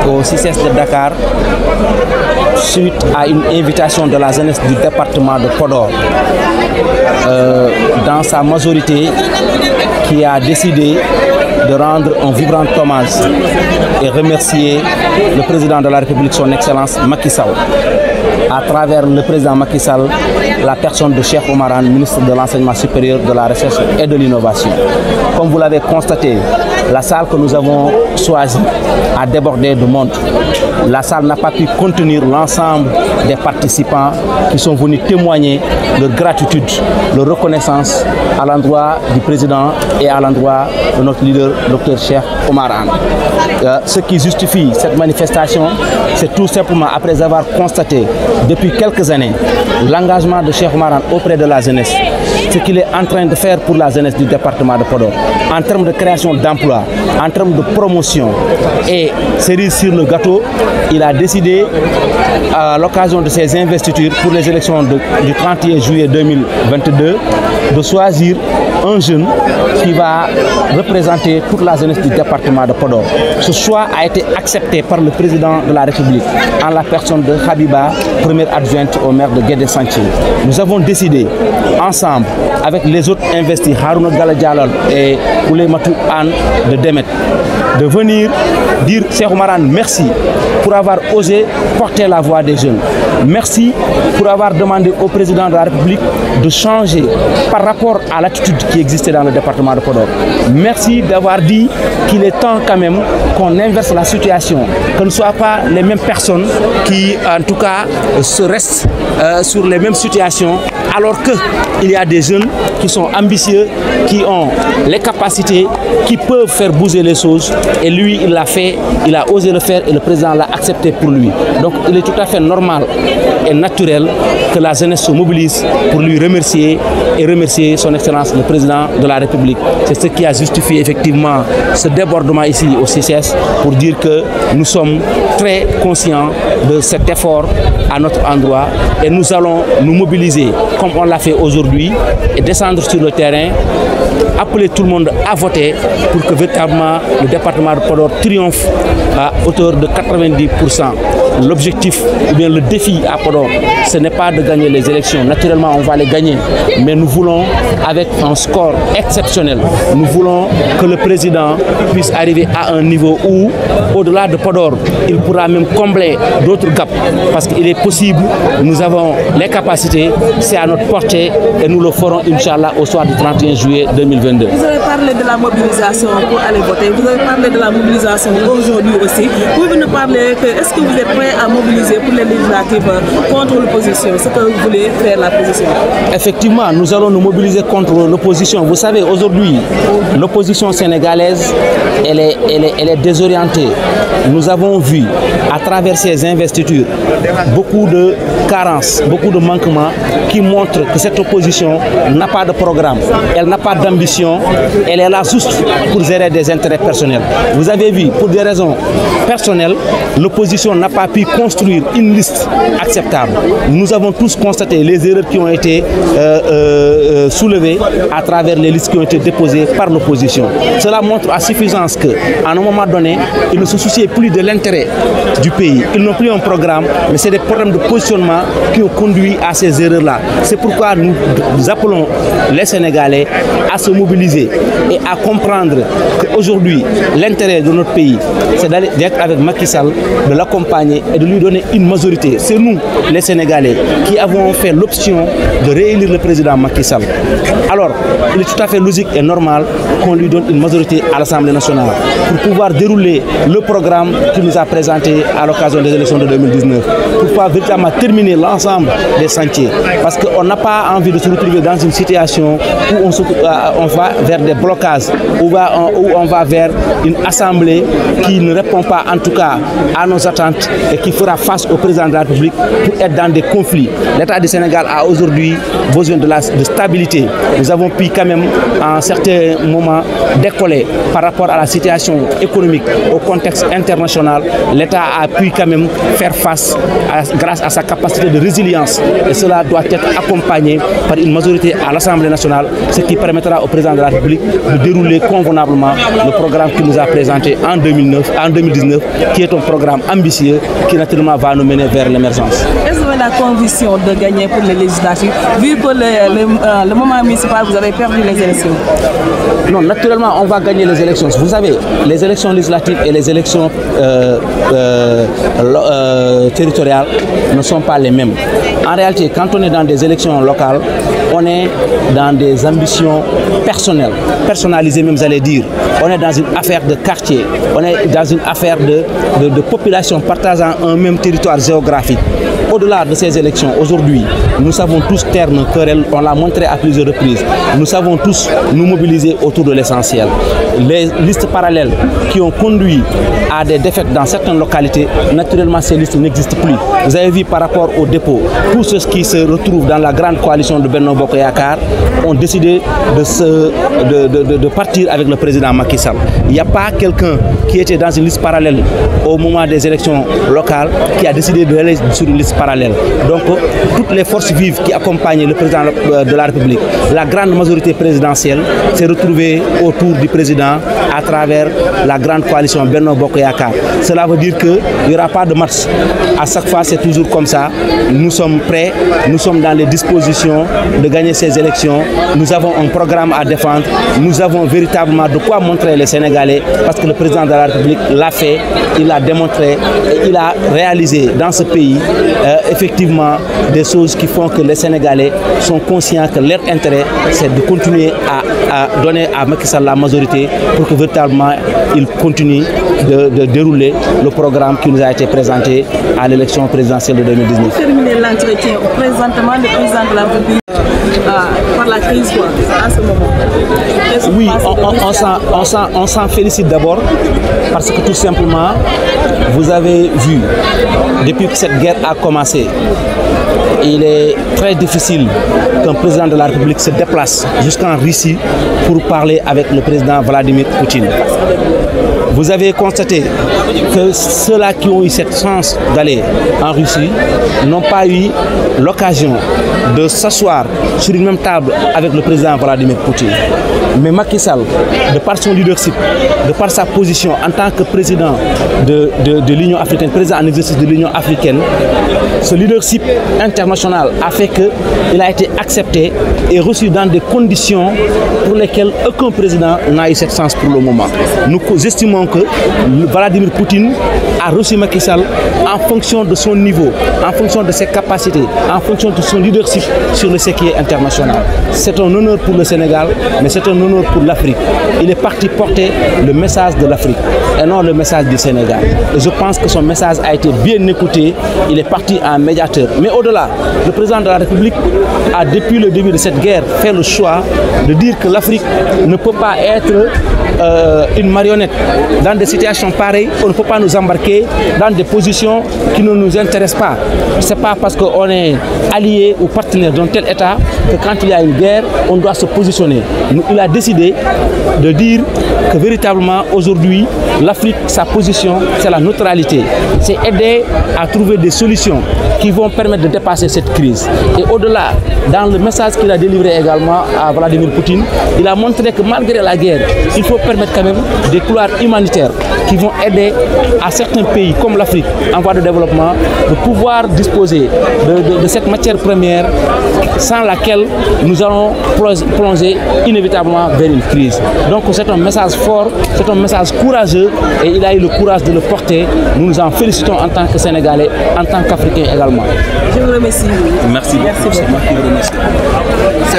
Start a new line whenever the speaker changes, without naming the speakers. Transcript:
au CICES de Dakar suite à une invitation de la jeunesse du département de Podor, dans sa majorité, qui a décidé de rendre un vibrant hommage et remercier le président de la République, son Excellence Macky Sall. À travers le président Macky Sall, la personne de Cheikh Oumar Anne, ministre de l'Enseignement supérieur, de la Recherche et de l'Innovation. Comme vous l'avez constaté, la salle que nous avons choisie a débordé de monde. La salle n'a pas pu contenir l'ensemble des participants qui sont venus témoigner leur gratitude, leur reconnaissance à l'endroit du président et à l'endroit de notre leader, Dr Cheikh Oumar Anne. Ce qui justifie cette manifestation, c'est tout simplement après avoir constaté depuis quelques années l'engagement de Cheikh Oumar Anne auprès de la jeunesse, ce qu'il est en train de faire pour la jeunesse du département de Podor, en termes de création d'emplois, en termes de promotion. Et cerise sur le gâteau, il a décidé, à l'occasion de ses investitures pour les élections du 31 juillet 2022, de choisir un jeune qui va représenter toute la jeunesse du département de Podor. Ce choix a été accepté par le président de la République en la personne de Habiba, première adjointe au maire de Guédé-Santhie. Nous avons décidé ensemble avec les autres investis, Harouna Gala Diallo et Oulematou Anne de Demet, de venir dire Cheikh Oumar Anne merci pour avoir osé porter la voix des jeunes. Merci pour avoir demandé au président de la République de changer par rapport à l'attitude qui existait dans le département de Podor. Merci d'avoir dit qu'il est temps quand même qu'on inverse la situation, que ce ne soient pas les mêmes personnes qui en tout cas se restent sur les mêmes situations, alors qu'il y a des jeunes qui sont ambitieux, qui ont les capacités, qui peuvent faire bouger les choses. Et lui, il l'a fait, il a osé le faire et le président l'a accepté pour lui. Donc il est tout à fait normal et naturel que la jeunesse se mobilise pour lui remercier et remercier son Excellence le président de la République. C'est ce qui a justifié effectivement ce débordement ici au CICES pour dire que nous sommes très conscients de cet effort à notre endroit et nous allons nous mobiliser comme on l'a fait aujourd'hui et descendre sur le terrain, appeler tout le monde à voter pour que véritablement le département de Podor triomphe à hauteur de 90%. L'objectif, ou bien le défi à Podor, ce n'est pas de gagner les élections. Naturellement, on va les gagner, mais nous voulons, avec un score exceptionnel, nous voulons que le président puisse arriver à un niveau où, au-delà de Podor, il pourra même combler d'autres gaps, parce qu'il est possible, nous avons les capacités, c'est à notre portée, et nous le ferons, Inch'Allah, au soir du 31 juillet 2022.
Vous avez parlé de la mobilisation pour aller voter, vous avez parlé de la mobilisation aujourd'hui aussi. Pouvez-vous nous parler que est-ce que vous êtes prêt à mobiliser pour les législatives contre l'opposition, ce que vous voulez faire l'opposition?
Effectivement, nous allons nous mobiliser contre l'opposition. Vous savez, aujourd'hui, l'opposition sénégalaise, elle est désorientée. Nous avons vu, à travers ces investitures, beaucoup de carences, beaucoup de manquements qui montrent que cette opposition n'a pas de programme, elle n'a pas d'ambition, elle est là juste pour gérer des intérêts personnels. Vous avez vu, pour des raisons personnelles, l'opposition n'a pas pu construire une liste acceptable. Nous avons tous constaté les erreurs qui ont été soulevées à travers les listes qui ont été déposées par l'opposition. Cela montre à suffisance qu'à un moment donné, ils ne se souciaient plus de l'intérêt du pays. Ils n'ont plus un programme, mais c'est des problèmes de positionnement qui ont conduit à ces erreurs-là. C'est pourquoi nous appelons les Sénégalais à se mobiliser et à comprendre qu'aujourd'hui, l'intérêt de notre pays, c'est d'être avec Macky Sall, de l'accompagner et de lui donner une majorité. C'est nous, les Sénégalais, qui avons fait l'option de réélire le président Macky Sall. Alors, il est tout à fait logique et normal qu'on lui donne une majorité à l'Assemblée nationale pour pouvoir dérouler le programme qu'il nous a présenté à l'occasion des élections de 2019, pour pouvoir véritablement terminer l'ensemble des chantiers. Parce qu'on n'a pas envie de se retrouver dans une situation où on va vers des blocages, où on va vers une assemblée qui ne répond pas en tout cas à nos attentes et qui fera face au président de la République pour être dans des conflits. L'État du Sénégal a aujourd'hui besoin de stabilité. Nous avons pu quand même à un certain moment décoller par rapport à la situation économique, au contexte international. L'État a pu quand même faire face grâce à sa capacité de résilience et cela doit être accompagné par une majorité à l'Assemblée nationale, ce qui permet permettra au président de la République de dérouler convenablement le programme qu'il nous a présenté en 2019, qui est un programme ambitieux qui naturellement va nous mener vers l'émergence.
Est-ce que vous avez la conviction de gagner pour les législatives, vu que le moment municipal, vous avez perdu les élections?
Non, naturellement, on va gagner les élections. Vous savez, les élections législatives et les élections territoriales ne sont pas les mêmes. En réalité, quand on est dans des élections locales, on est dans des ambitions personnelles, personnalisées même, j'allais dire. On est dans une affaire de quartier, on est dans une affaire de population partageant un même territoire géographique. Au-delà de ces élections, aujourd'hui, nous savons tous taire nos querelles, on l'a montré à plusieurs reprises. Nous savons tous nous mobiliser autour de l'essentiel. Les listes parallèles qui ont conduit à des défaites dans certaines localités, naturellement ces listes n'existent plus. Vous avez vu par rapport au dépôt, tous ceux qui se retrouvent dans la grande coalition de Benno Bokk Yakaar ont décidé de partir avec le président Macky Sall. Il n'y a pas quelqu'un qui était dans une liste parallèle au moment des élections locales qui a décidé d'aller sur une liste parallèle. Donc toutes les forces vives qui accompagnent le président de la République, la grande majorité présidentielle s'est retrouvée autour du président à travers la grande coalition Benno Bokk Yakaar. Cela veut dire qu'il n'y aura pas de match. À chaque fois, c'est toujours comme ça. Nous sommes prêts, nous sommes dans les dispositions de gagner ces élections. Nous avons un programme à défendre. Nous avons véritablement de quoi montrer les Sénégalais parce que le président de la République l'a fait, il l'a démontré et il a réalisé dans ce pays effectivement des choses qui font que les Sénégalais sont conscients que leur intérêt, c'est de continuer à donner à Macky Sall la majorité pour que véritablement il continue de dérouler le programme qui nous a été présenté à l'élection présidentielle de 2019.
Pour terminer l'entretien, présentement le président de la République par la crise à ce moment.
Oui, on s'en félicite d'abord parce que tout simplement, vous avez vu, depuis que cette guerre a commencé, il est très difficile qu'un président de la République se déplace jusqu'en Russie pour parler avec le président Vladimir Poutine. Vous avez constaté que ceux-là qui ont eu cette chance d'aller en Russie n'ont pas eu l'occasion de s'asseoir sur une même table avec le président Vladimir Poutine. Mais Macky Sall, de par son leadership, de par sa position en tant que président de l'Union africaine, président en exercice de l'Union africaine, ce leadership international a fait qu'il a été accepté et reçu dans des conditions pour lesquelles aucun président n'a eu cette chance pour le moment. Nous estimons que Vladimir Poutine a reçu Macky Sall en fonction de son niveau, en fonction de ses capacités, en fonction de son leadership sur le séquier international. C'est un honneur pour le Sénégal, mais c'est un honneur pour l'Afrique. Il est parti porter le message de l'Afrique et non le message du Sénégal. Et je pense que son message a été bien écouté. Il est parti en médiateur. Mais au-delà, le président de la République a, depuis le début de cette guerre, fait le choix de dire que l'Afrique ne peut pas être une marionnette. Dans des situations pareilles, on ne peut pas nous embarquer dans des positions qui ne nous intéressent pas. Ce n'est pas parce qu'on est allié ou partenaire d'un tel État que quand il y a une guerre, on doit se positionner. Il a décidé de dire que véritablement aujourd'hui, l'Afrique, sa position, c'est la neutralité. C'est aider à trouver des solutions qui vont permettre de dépasser cette crise. Et au-delà, dans le message qu'il a délivré également à Vladimir Poutine, il a montré que malgré la guerre, il faut permettre quand même des couloirs humanitaires qui vont aider à certains pays comme l'Afrique en voie de développement de pouvoir disposer de cette matière première sans laquelle nous allons plonger inévitablement vers une crise. Donc c'est un message fort, c'est un message courageux et il a eu le courage de le porter. Nous nous en félicitons en tant que Sénégalais, en tant qu'Africains également.
Je vous remercie.
Merci beaucoup.
Merci beaucoup.